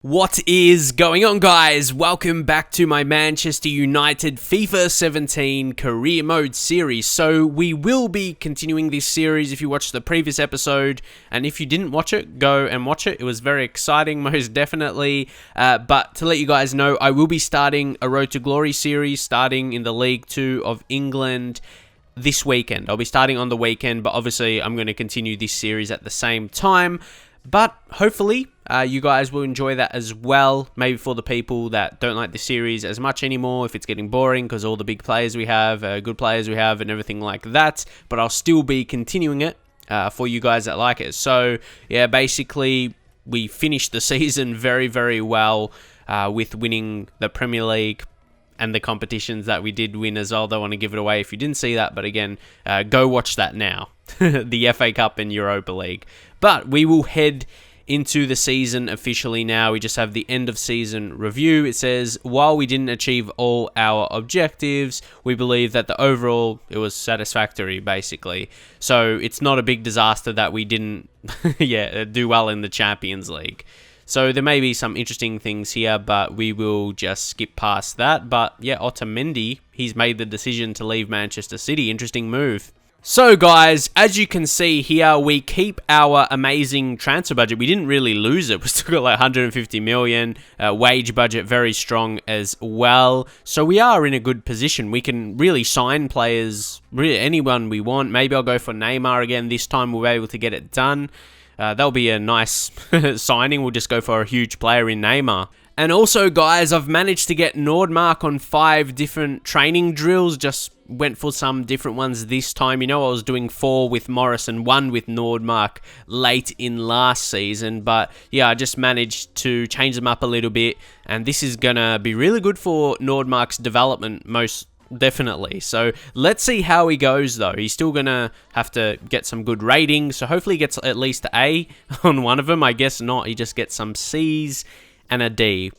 What is going on, guys? Welcome back to my Manchester United FIFA 17 career mode series. So we will be continuing this series if you watched the previous episode, and if you didn't watch it, go and watch it. It was very exciting, most definitely. But to let you guys know, I will be starting a Road to Glory series starting in the League 2 of England this weekend. I'll be starting on the weekend, but obviously I'm going to continue this series at the same time. But hopefully, you guys will enjoy that as well. Maybe for the people that don't like the series as much anymore, if it's getting boring because all the big players we have, good players we have, and everything like that. But I'll still be continuing it for you guys that like it. So, yeah, basically, we finished the season very, very well with winning the Premier League and the competitions that we did win as well. Don't want to give it away if you didn't see that. But again, go watch that now. The FA Cup and Europa League. But we will head into the season officially now. We just have the end of season review. It says, while we didn't achieve all our objectives, we believe that the overall, it was satisfactory, basically. So it's not a big disaster that we didn't do well in the Champions League. So there may be some interesting things here, but we will just skip past that. But yeah, Otamendi, he's made the decision to leave Manchester City. Interesting move. So guys, as you can see here, we keep our amazing transfer budget. We didn't really lose it. We still got like 150 million. Wage budget very strong as well. So we are in a good position. We can really sign players, really anyone we want. Maybe I'll go for Neymar again. This time we'll be able to get it done. That'll be a nice signing. We'll just go for a huge player in Neymar. And also, guys, I've managed to get NEYMAR on 5 different training drills. Just went for some different ones this time. You know, I was doing 4 with Morris and 1 with NEYMAR late in last season. But yeah, I just managed to change them up a little bit. And this is going to be really good for NEYMAR's development, most definitely. So let's see how he goes, though. He's still going to have to get some good ratings. So hopefully he gets at least an A on one of them. I guess not. He just gets some C's and a D.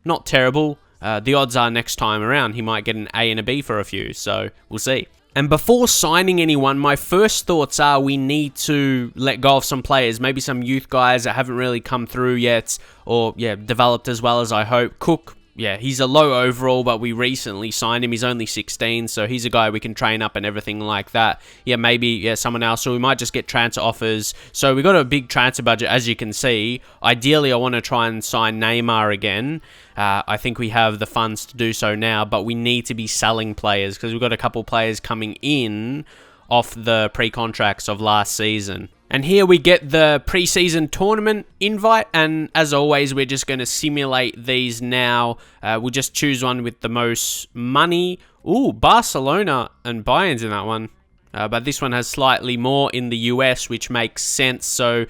Not terrible. The odds are next time around he might get an A and a B for a few, so we'll see. And before signing anyone, my first thoughts are we need to let go of some players, maybe some youth guys that haven't really come through yet, or developed as well as I hope. Cook, he's a low overall, but we recently signed him. He's only 16, so he's a guy we can train up and everything like that. Maybe someone else, so we might just get transfer offers. So we got a big transfer budget, as you can see. Ideally, I want to try and sign Neymar again. I think we have the funds to do so now, but we need to be selling players because we've got a couple players coming in off the pre-contracts of last season. And here we get the pre-season tournament invite, and as always, we're just going to simulate these now. We'll just choose one with the most money. Ooh, Barcelona and Bayern's in that one. But this one has slightly more in the US, which makes sense, so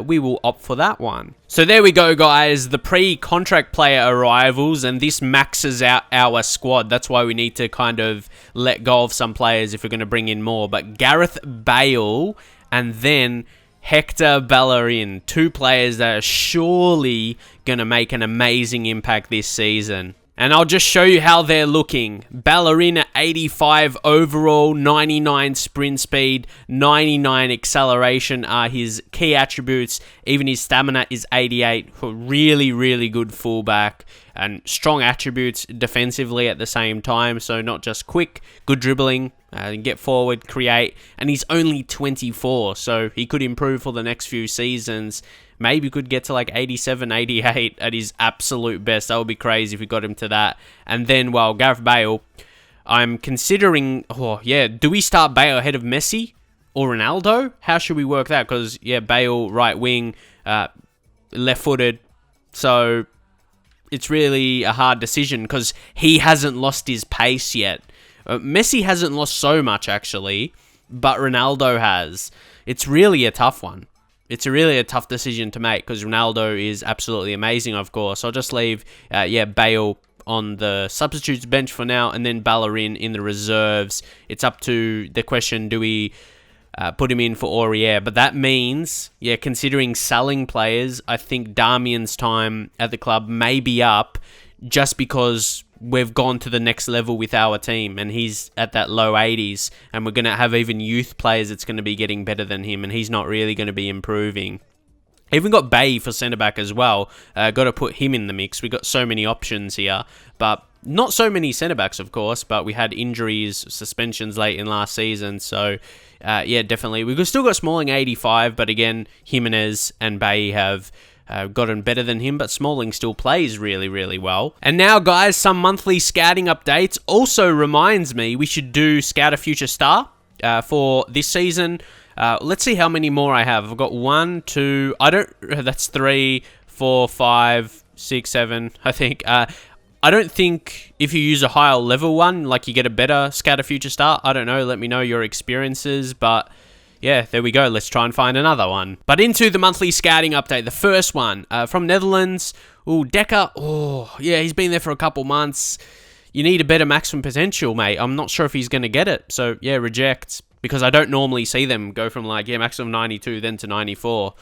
we will opt for that one. So there we go, guys, the pre-contract player arrivals, and this maxes out our squad. That's why we need to kind of let go of some players if we're going to bring in more. But Gareth Bale and then Hector Bellerin, 2 players that are surely going to make an amazing impact this season. And I'll just show you how they're looking. Bellerin at 85 overall, 99 sprint speed, 99 acceleration are his key attributes. Even his stamina is 88. Really, really good fullback. And strong attributes defensively at the same time. So not just quick, good dribbling, get forward, create. And he's only 24, so he could improve for the next few seasons. Maybe could get to like 87, 88 at his absolute best. That would be crazy if we got him to that. And then, well, Gareth Bale, I'm considering, do we start Bale ahead of Messi or Ronaldo? How should we work that? Because, Bale, right wing, left-footed. So it's really a hard decision because he hasn't lost his pace yet. Messi hasn't lost so much, actually, but Ronaldo has. It's really a tough one. It's really a tough decision to make because Ronaldo is absolutely amazing, of course. I'll just leave, Bale on the substitutes bench for now, and then Bellerin in the reserves. It's up to the question, do we put him in for Aurier? But that means, considering selling players, I think Damian's time at the club may be up just because we've gone to the next level with our team and he's at that low 80s and we're going to have even youth players that's going to be getting better than him and he's not really going to be improving. Even got Bay for centre-back as well. Got to put him in the mix. We got so many options here. But not so many centre-backs, of course. But we had injuries, suspensions late in last season. So, yeah, definitely. We've still got Smalling 85. But again, Jimenez and Bay have gotten better than him. But Smalling still plays really, really well. And now, guys, some monthly scouting updates. Also reminds me we should do Scout a Future Star for this season. Let's see how many more I have. I've got 1, 2, that's 3, 4, 5, 6, 7, I think. I don't think if you use a higher level one, like you get a better Scout a Future Star. I don't know, let me know your experiences, but yeah, there we go. Let's try and find another one. But into the monthly scouting update, the first one from Netherlands. Ooh, Dekker. Oh, yeah, he's been there for a couple months. You need a better maximum potential, mate. I'm not sure if he's going to get it. So, yeah, reject. Because I don't normally see them go from like, yeah, maximum 92 then to 94.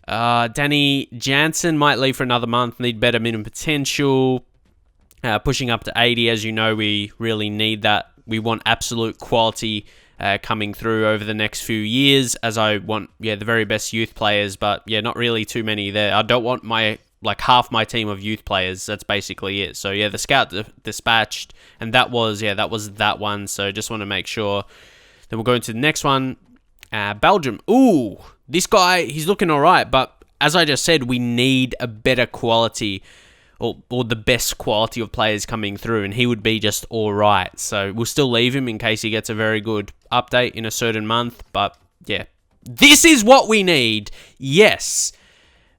Danny Jansen might leave for another month. Need better minimum potential. Pushing up to 80. As you know, we really need that. We want absolute quality coming through over the next few years. As I want, yeah, the very best youth players. But, yeah, not really too many there. I don't want half my team of youth players. That's basically it. So yeah, the scout dispatched, and that was that one. So just want to make sure. Then we'll go into the next one. Belgium. Ooh, this guy, he's looking all right, but as I just said, we need a better quality or the best quality of players coming through, and he would be just all right. So we'll still leave him in case he gets a very good update in a certain month. But yeah, this is what we need. Yes.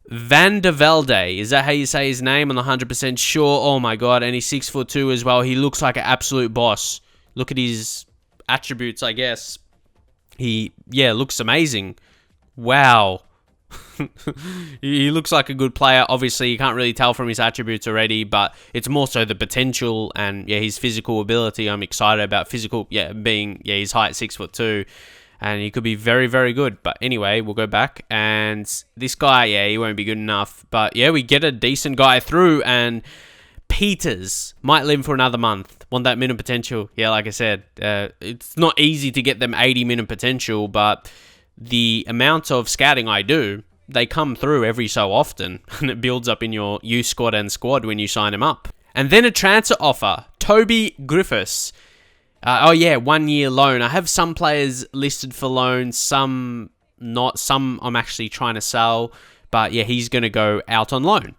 Van der Velde, is that how you say his name? I'm not 100% sure. Oh my god, and he's 6'2" as well. He looks like an absolute boss. Look at his attributes, I guess. He, yeah, looks amazing. Wow. He looks like a good player. Obviously, you can't really tell from his attributes already, but it's more so the potential and, yeah, his physical ability. I'm excited about physical, yeah, being, yeah, his height 6'2". And he could be very, very good. But anyway, we'll go back. And this guy, yeah, he won't be good enough. But yeah, we get a decent guy through. And Peters might live for another month. Want that minimum potential. Yeah, like I said, it's not easy to get them 80 minimum potential. But the amount of scouting I do, they come through every so often. And it builds up in your youth squad and squad when you sign them up. And then a transfer offer. Toby Griffiths. Oh yeah, 1 year loan. I have some players listed for loan, some not. Some I'm actually trying to sell. But yeah, he's going to go out on loan.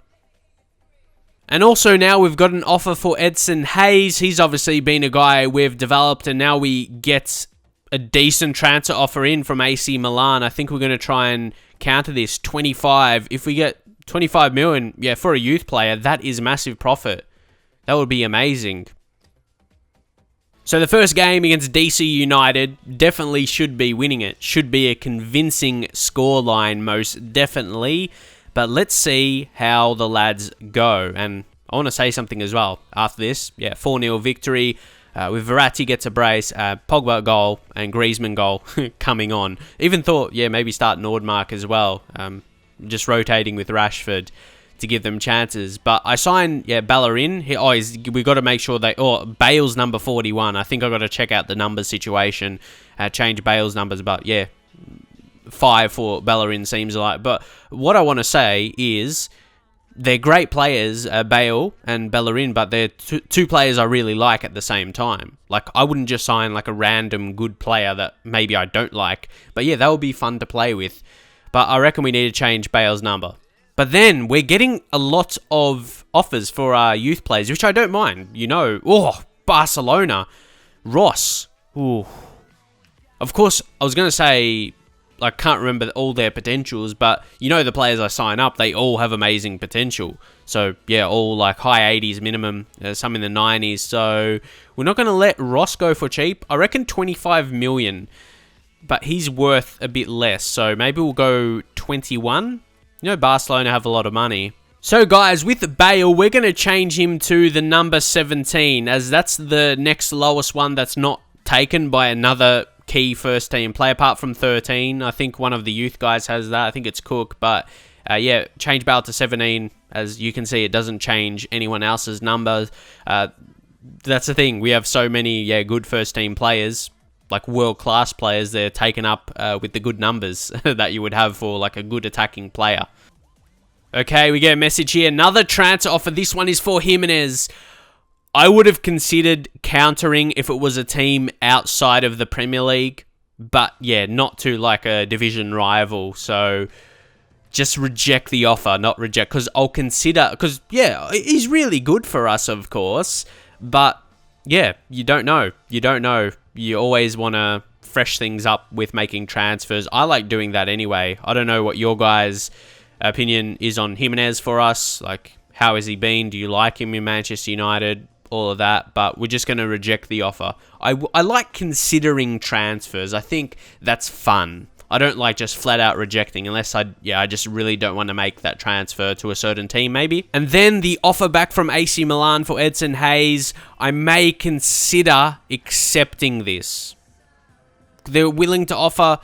And also now we've got an offer for Edson Hayes. He's obviously been a guy we've developed, and now we get a decent transfer offer in from AC Milan. I think we're going to try and counter this. 25. If we get 25 million, yeah, for a youth player, that is massive profit. That would be amazing. So the first game against DC United, definitely should be winning it. Should be a convincing scoreline, most definitely. But let's see how the lads go. And I want to say something as well after this. Yeah, 4-0 victory. With Verratti gets a brace, Pogba goal, and Griezmann goal coming on. Even thought, yeah, maybe start Nordmark as well. Just rotating with Rashford to give them chances. But I signed, yeah, Bellerin. We got to make sure Bale's number 41. I think I got to check out the numbers situation, change Bale's numbers. But yeah, 5 for Bellerin seems like. But what I want to say is they're great players, Bale and Bellerin, but they're two players I really like at the same time. Like, I wouldn't just sign like a random good player that maybe I don't like. But yeah, that would be fun to play with. But I reckon we need to change Bale's number. But then we're getting a lot of offers for our youth players, which I don't mind. You know, Barcelona, Ross. Ooh. Of course, I was going to say, I can't remember all their potentials, but you know the players I sign up, they all have amazing potential. So, yeah, all like high 80s minimum, some in the 90s. So, we're not going to let Ross go for cheap. I reckon 25 million, but he's worth a bit less. So, maybe we'll go 21. You know, Barcelona have a lot of money. So, guys, with Bale, we're going to change him to the number 17, as that's the next lowest one that's not taken by another key first-team player, apart from 13. I think one of the youth guys has that. I think it's Cook. But, yeah, change Bale to 17. As you can see, it doesn't change anyone else's numbers. That's the thing. We have so many, yeah, good first-team players. like world-class players they're taken up with the good numbers that you would have for like a good attacking player. Okay, we get a message here. Another transfer offer. This one is for Jimenez. I would have considered countering if it was a team outside of the Premier League. But yeah, not to like a division rival. So just reject the offer, not reject. Because I'll consider... Because yeah, he's really good for us, of course. But yeah, you don't know. You don't know. You always want to fresh things up with making transfers. I like doing that anyway. I don't know what your guys' opinion is on Jimenez for us. Like, how has he been? Do you like him in Manchester United? All of that. But we're just going to reject the offer. I like considering transfers. I think that's fun. I don't like just flat out rejecting unless I just really don't want to make that transfer to a certain team maybe. And then the offer back from AC Milan for Edson Hayes. I may consider accepting this. They're willing to offer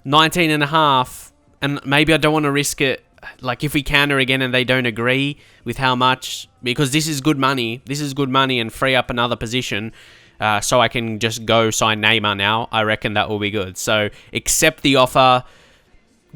19.5, and maybe I don't want to risk it. Like if we counter again and they don't agree with how much, because this is good money. This is good money and free up another position. So I can just go sign Neymar now. I reckon that will be good. So accept the offer.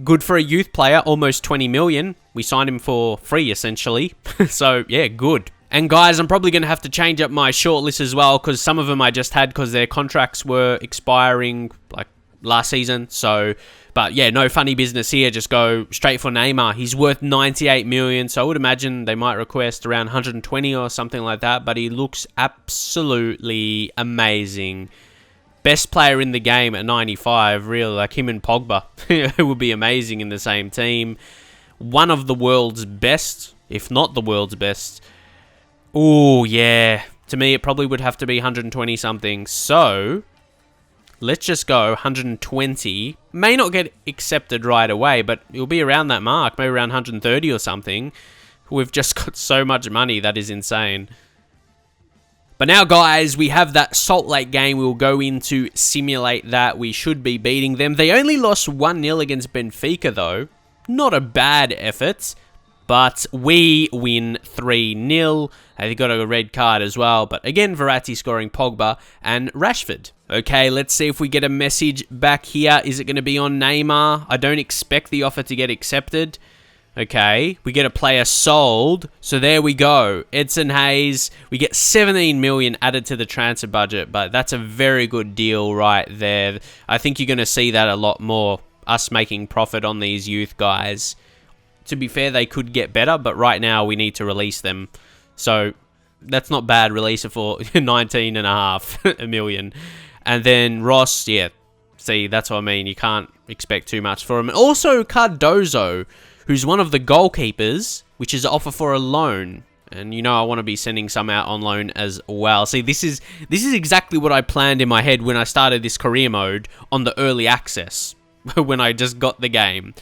Good for a youth player, almost 20 million. We signed him for free essentially. So yeah, good. And guys, I'm probably going to have to change up my shortlist as well, because some of them I just had because their contracts were expiring like last season. So, but yeah, no funny business here. Just go straight for Neymar. He's worth 98 million. So I would imagine they might request around 120 or something like that. But he looks absolutely amazing. Best player in the game at 95, really. Like him and Pogba. It would be amazing in the same team. One of the world's best, if not the world's best. Oh, yeah. To me, it probably would have to be 120 something. So let's just go 120. May not get accepted right away, but it'll be around that mark. Maybe around 130 or something. We've just got so much money. That is insane. But now, guys, we have that Salt Lake game. We'll go in to simulate that. We should be beating them. They only lost 1-0 against Benfica, though. Not a bad effort. But we win 3-0. They got a red card as well. But again, Verratti scoring Pogba and Rashford. Okay, let's see if we get a message back here. Is it going to be on Neymar? I don't expect the offer to get accepted. Okay, we get a player sold. So there we go. Edson Hayes. We get 17 million added to the transfer budget. But that's a very good deal right there. I think you're going to see that a lot more. Us making profit on these youth guys. To be fair, they could get better, but right now we need to release them. So that's not bad, release it for 19.5 million. And then Ross, yeah, see, that's what I mean. You can't expect too much for him. And also Cardozo, who's one of the goalkeepers, which is an offer for a loan. And you know I want to be sending some out on loan as well. See, this is exactly what I planned in my head when I started this career mode on the early access, when I just got the game.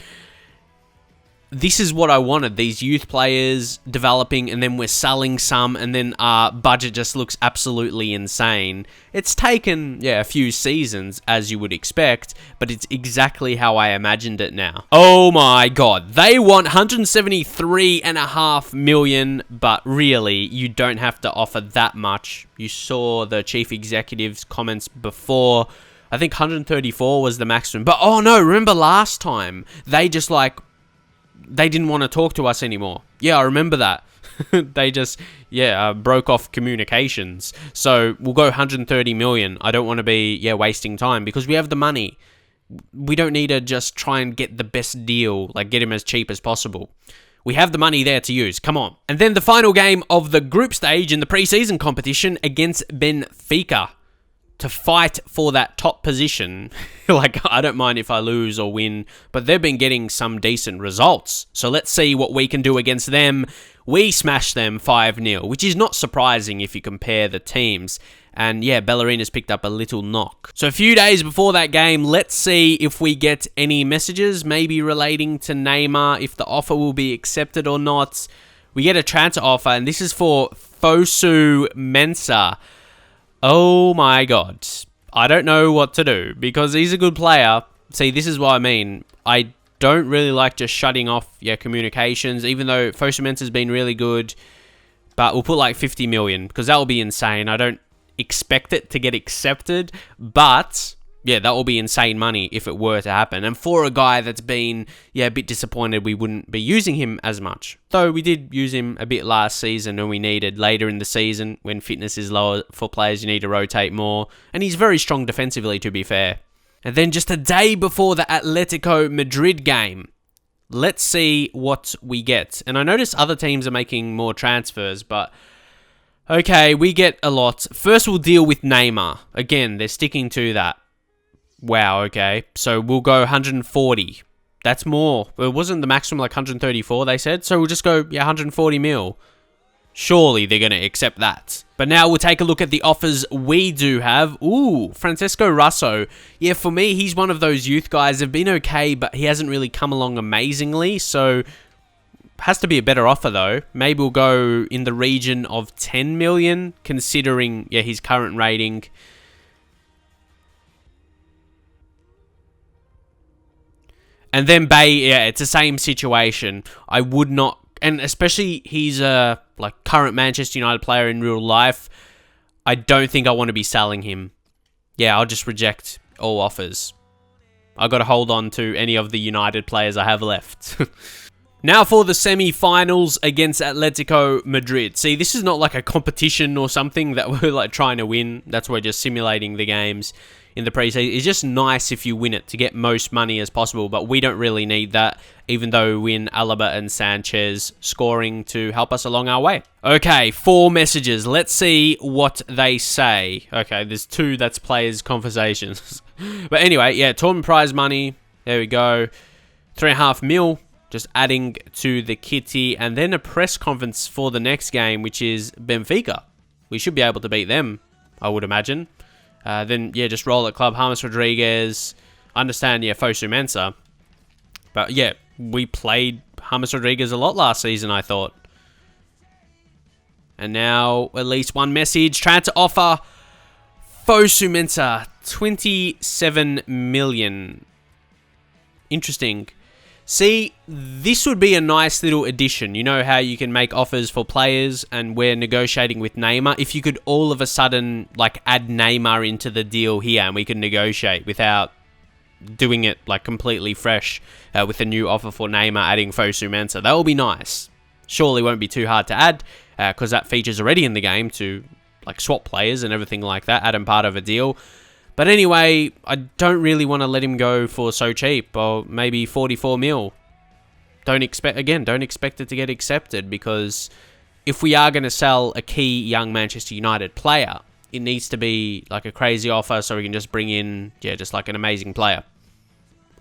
This is what I wanted, these youth players developing, and then we're selling some, and then our budget just looks absolutely insane. It's taken, yeah, a few seasons, as you would expect, but it's exactly how I imagined it now. Oh my god, they want 173.5 million, but really, you don't have to offer that much. You saw the chief executive's comments before. I think 134 was the maximum, but oh no, remember last time, they just like, they didn't want to talk to us anymore. Yeah, I remember that. They just, broke off communications. So we'll go 130 million. I don't want to be, wasting time because we have the money. We don't need to just try and get the best deal, like get him as cheap as possible. We have the money there to use. Come on. And then the final game of the group stage in the preseason competition against Benfica. To fight for that top position. Like, I don't mind if I lose or win, but they've been getting some decent results. So let's see what we can do against them. We smashed them 5-0, which is not surprising if you compare the teams. And yeah, Ballerina's picked up a little knock. So a few days before that game, let's see if we get any messages, maybe relating to Neymar, if the offer will be accepted or not. We get a transfer offer, and this is for Fosu Mensah. Oh my god. I don't know what to do because he's a good player. See, this is what I mean. I don't really like just shutting off communications, even though Fosu Mensah has been really good. But we'll put like 50 million because that will be insane. I don't expect it to get accepted. But yeah, that will be insane money if it were to happen. And for a guy that's been, a bit disappointed we wouldn't be using him as much. Though we did use him a bit last season when we needed later in the season when fitness is lower for players, you need to rotate more. And he's very strong defensively, to be fair. And then just a day before the Atletico Madrid game, let's see what we get. And I notice other teams are making more transfers, but okay, we get a lot. First, we'll deal with Neymar. Again, they're sticking to that. Wow, okay. So we'll go 140. That's more. It wasn't the maximum like 134, they said. So we'll just go, 140 mil. Surely they're going to accept that. But now we'll take a look at the offers we do have. Ooh, Francisco Russo. Yeah, for me, he's one of those youth guys. They've been okay, but he hasn't really come along amazingly. So has to be a better offer though. Maybe we'll go in the region of 10 million, considering, his current rating. And then Bay, it's the same situation. I would not, and especially he's a current Manchester United player in real life. I don't think I want to be selling him. Yeah, I'll just reject all offers. I got to hold on to any of the United players I have left. Now for the semi-finals against Atletico Madrid. See, this is not like a competition or something that we're trying to win. That's why we're just simulating the games in the preseason. It's just nice if you win it to get most money as possible, but we don't really need that, even though we win Alaba and Sanchez scoring to help us along our way. Okay, 4 messages. Let's see what they say. Okay, there's 2 that's players' conversations. But anyway, tournament prize money. There we go. 3.5 mil. Just adding to the kitty. And then a press conference for the next game, which is Benfica. We should be able to beat them, I would imagine. Then, just roll at club. James Rodriguez. I understand, Fosu Mensah. But, we played James Rodriguez a lot last season, I thought. And now, at least one message. Trying to offer Fosu Mensah 27 million. Interesting. See, this would be a nice little addition. You know how you can make offers for players and we're negotiating with Neymar? If you could all of a sudden, add Neymar into the deal here and we could negotiate without doing it, completely fresh with a new offer for Neymar adding Fosu Mensah. That will be nice. Surely won't be too hard to add because that feature's already in the game to, swap players and everything like that, add him part of a deal. But anyway, I don't really want to let him go for so cheap, or maybe 44 mil. Don't expect it to get accepted, because if we are going to sell a key young Manchester United player, it needs to be a crazy offer so we can just bring in, just an amazing player.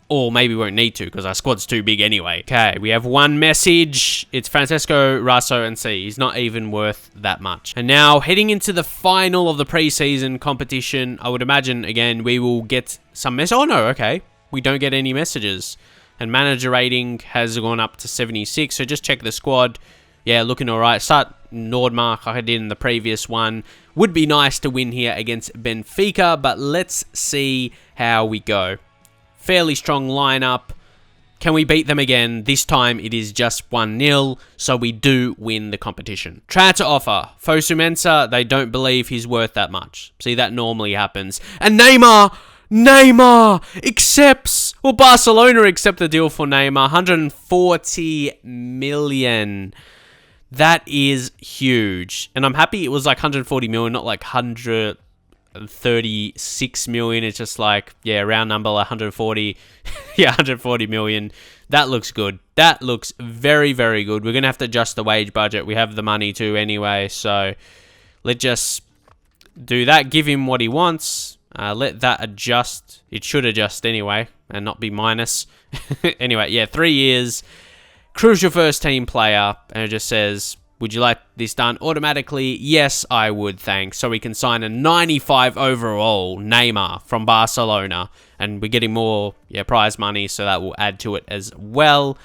Or maybe we won't need to, because our squad's too big anyway. Okay, we have one message. It's Francisco Russo, and see, he's not even worth that much. And now, heading into the final of the preseason competition, I would imagine, again, we will get some messages. Oh, no, okay. We don't get any messages. And manager rating has gone up to 76, so just check the squad. Yeah, looking alright. Start Nordmark, like I did in the previous one. Would be nice to win here against Benfica, but let's see how we go. Fairly strong lineup. Can we beat them again? This time it is just 1-0, so we do win the competition. Transfer offer. Fosu Mensah, they don't believe he's worth that much. See, that normally happens. And Neymar accepts. Well, Barcelona accept the deal for Neymar. 140 million. That is huge. And I'm happy it was 140 million, not 136 million. It's just round number 140. 140 million. That looks good. That looks very, very good. We're going to have to adjust the wage budget. We have the money to anyway, so let's just do that. Give him what he wants. Let that adjust. It should adjust anyway and not be minus. Anyway, 3 years. Crucial first team player. And it just says, would you like this done automatically? Yes, I would, thanks. So we can sign a 95 overall Neymar from Barcelona. And we're getting more prize money, so that will add to it as well.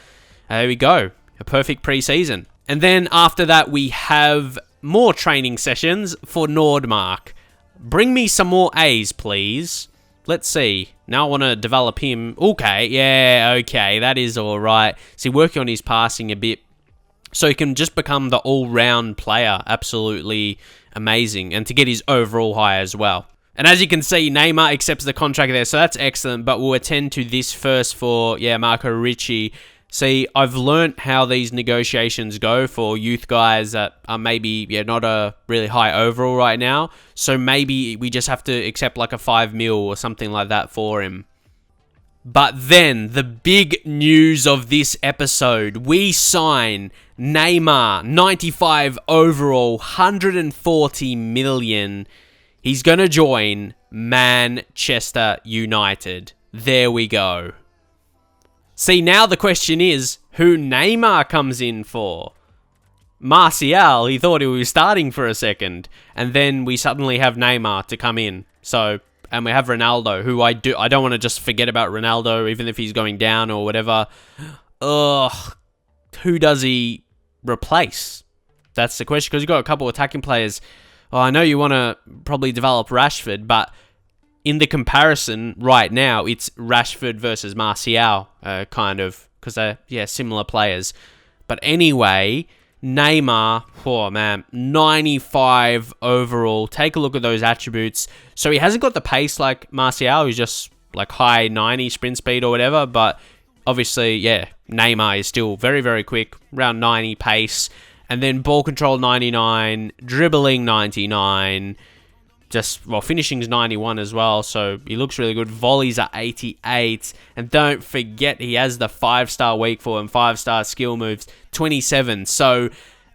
There we go. A perfect preseason. And then after that, we have more training sessions for Nordmark. Bring me some more A's, please. Let's see. Now I want to develop him. Okay, that is all right. See, working on his passing a bit, so he can just become the all-round player. Absolutely amazing. And to get his overall high as well. And as you can see, Neymar accepts the contract there, so that's excellent. But we'll attend to this first for, Marco Ricci. See, I've learnt how these negotiations go for youth guys that are maybe, not a really high overall right now. So maybe we just have to accept like a 5 mil or something like that for him. But then, the big news of this episode, we sign Neymar, 95 overall, 140 million. He's going to join Manchester United. There we go. See, now the question is, who Neymar comes in for? Martial, he thought he was starting for a second. And then we suddenly have Neymar to come in. So, and we have Ronaldo, who I don't want to just forget about Ronaldo, even if he's going down or whatever. Ugh. Who does he replace? That's the question, because you've got a couple of attacking players. Oh, I know you want to probably develop Rashford, but in the comparison right now, it's Rashford versus Martial, kind of, because they're, similar players. But anyway, Neymar, oh man, 95 overall. Take a look at those attributes. So he hasn't got the pace like Martial, who's just like high 90 sprint speed or whatever, but obviously, Neymar is still very, very quick, around 90 pace. And then ball control 99, dribbling 99, finishing's 91 as well, so he looks really good. Volleys are 88, and don't forget he has the 5-star weak foot and 5-star skill moves, 27. So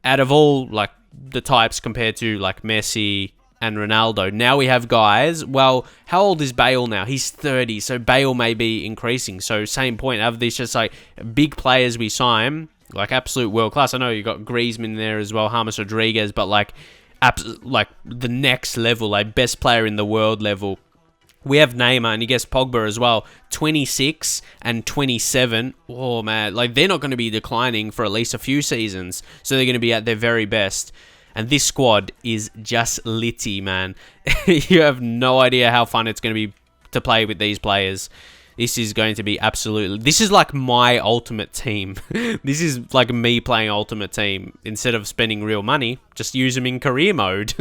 out of all like the types compared to like Messi and Ronaldo, now we have guys, well, how old is Bale now? He's 30, so Bale may be increasing. So same point, have these just like big players we sign, like absolute world class. I know you got Griezmann there as well, James Rodriguez, but like the next level, like best player in the world level. We have Neymar, and he gets Pogba as well, 26 and 27. Oh man, like they're not going to be declining for at least a few seasons, so they're going to be at their very best. And this squad is just litty, man. You have no idea how fun it's going to be to play with these players. This is going to be absolutely... This is like my ultimate team. This is like me playing ultimate team. Instead of spending real money, just use them in career mode.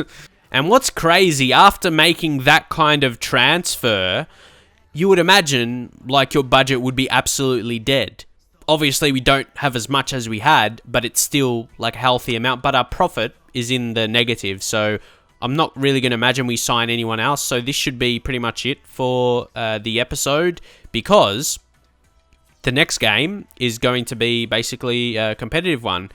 And what's crazy, after making that kind of transfer, you would imagine like your budget would be absolutely dead. Obviously, we don't have as much as we had, but it's still like a healthy amount. But our profit is in the negative, so I'm not really going to imagine we sign anyone else. So this should be pretty much it for the episode, because the next game is going to be basically a competitive one.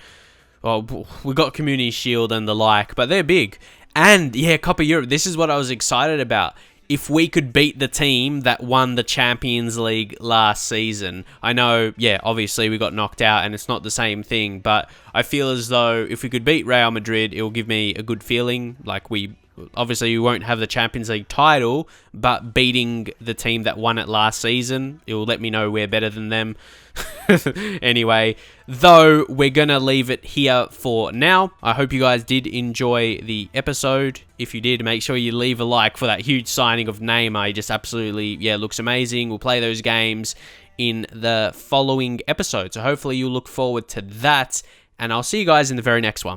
Well, we got Community Shield and the like, but they're big. And yeah, Copa Europe, this is what I was excited about. If we could beat the team that won the Champions League last season. I know, obviously we got knocked out and it's not the same thing, but I feel as though if we could beat Real Madrid, it will give me a good feeling. Like we won't have the Champions League title, but beating the team that won it last season, it will let me know we're better than them. Anyway, though, we're going to leave it here for now. I hope you guys did enjoy the episode. If you did, make sure you leave a like for that huge signing of Neymar. He just absolutely, looks amazing. We'll play those games in the following episode. So hopefully you'll look forward to that. And I'll see you guys in the very next one.